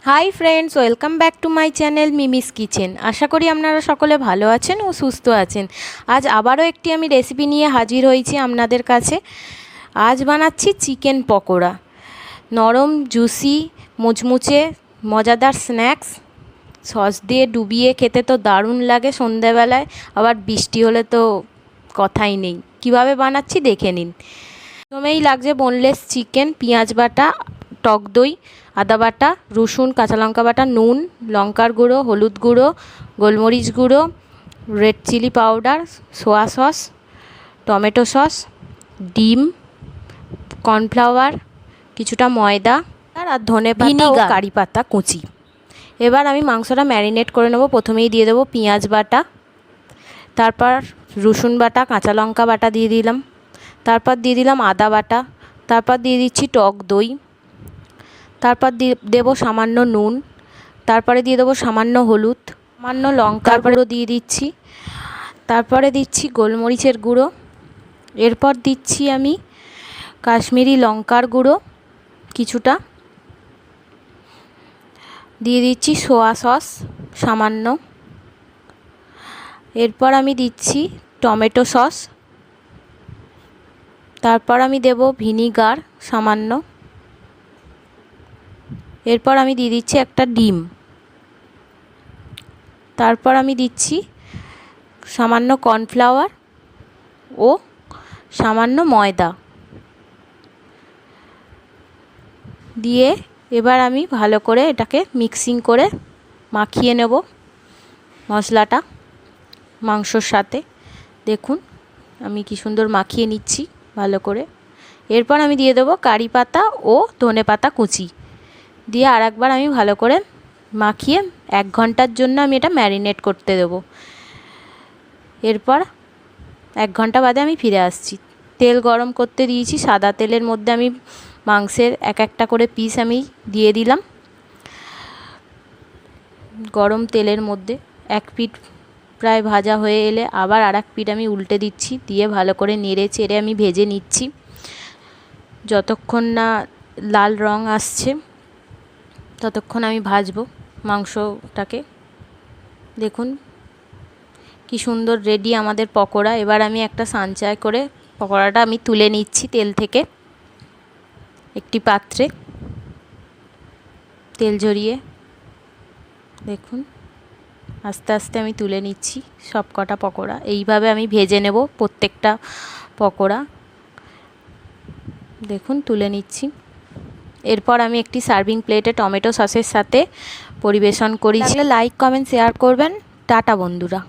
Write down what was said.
High friends, welcome back to my channel Mimi's kitchen. আশা করি আপনারা সকলে ভালো আছেন ও সুস্থ আছেন। আজ আবারও একটি আমি রেসিপি নিয়ে হাজির হয়েছি আপনাদের কাছে। আজ বানাচ্ছি চিকেন পকোড়া। নরম জুসি মুচমুচে মজাদার স্ন্যাক্স, সস দিয়ে ডুবিয়ে খেতে তো দারুণ লাগে সন্ধ্যাবেলায়, আবার বৃষ্টি হলে তো কথাই নেই। কিভাবে বানাচ্ছি দেখে নিন। প্রথমেই লাগছে বোনলেস চিকেন, পেঁয়াজ বাটা, টক দই, আদা বাটা, রসুন, কাঁচা লঙ্কা বাটা, নুন, লঙ্কার গুঁড়ো, হলুদ গুঁড়ো, গোলমরিচ গুঁড়ো, red chilli powder, soya sauce, tomato sauce, ডিম, কর্নফ্লাওয়ার, কিছুটা ময়দা আর ধনে পাতা ও কারি পাতা কুচি। এবার আমি মাংসটা ম্যারিনেট করে নেব। প্রথমেই দিয়ে দেবো পেঁয়াজ বাটা, তারপর রসুন বাটা, কাঁচা লঙ্কা বাটা দিয়ে দিলাম, তারপর দিয়ে দিলাম আদা বাটা, তারপর দিয়ে দিচ্ছি টক দই, তারপর দেবো সামান্য নুন, তারপরে দিয়ে দেবো সামান্য হলুদ, সামান্য লঙ্কার গুঁড়ো দিয়ে দিচ্ছি, তারপরে দিচ্ছি গোলমরিচের গুঁড়ো, এরপর দিচ্ছি আমি কাশ্মীরি লঙ্কার গুঁড়ো কিছুটা, দিয়ে দিচ্ছি সোয়া সস সামান্য, এরপর আমি দিচ্ছি টমেটো সস, তারপর আমি দেব ভিনিগার সামান্য, এরপর আমি দিয়ে দিচ্ছি একটা ডিম, তারপর আমি দিচ্ছি সামান্য কর্নফ্লাওয়ার ও সামান্য ময়দা দিয়ে এবার আমি ভালো করে এটাকে মিক্সিং করে মাখিয়ে নেব মশলাটা মাংসর সাথে। দেখুন আমি কি সুন্দর মাখিয়ে নিচ্ছি ভালো করে। এরপর আমি দিয়ে দেবো কারি পাতা ও ধনে পাতা কুচি দিয়ে আরেকবার আমি ভালো করে মাখিয়ে 1 ঘন্টার জন্য আমি এটা ম্যারিনেট করতে দেবো। এরপর 1 ঘন্টা বাদে আমি ফিরে আসছি। তেল গরম করতে দিয়েছি, সাদা তেলের মধ্যে আমি মাংসের একটা করে পিস আমি দিয়ে দিলাম। গরম তেলের মধ্যে এক পিঠ প্রায় ভাজা হয়ে এলে আবার আরেক পিঠ আমি উল্টে দিচ্ছি, দিয়ে ভালো করে নেড়ে চেড়ে আমি ভেজে নিচ্ছি যতক্ষণ না লাল রং আসছে ততক্ষণ আমি ভাজবো মাংসটাকে। দেখুন কি সুন্দর রেডি আমাদের পকোড়া। এবার আমি একটা সানচায় করে পকোড়াটা আমি তুলে নিচ্ছি তেল থেকে একটি পাত্রে তেল ঝরিয়ে। দেখুন আস্তে আস্তে আমি তুলে নিচ্ছি সব কটা পকোড়া। এইভাবে আমি ভেজে নেব প্রত্যেকটা পকোড়া। দেখুন তুলে নিচ্ছি। এরপর আমি একটি সার্ভিং প্লেটে টমেটো সসের সাথে পরিবেশন করি। লাইক কমেন্ট শেয়ার করবেন। টাটা বন্ধুরা।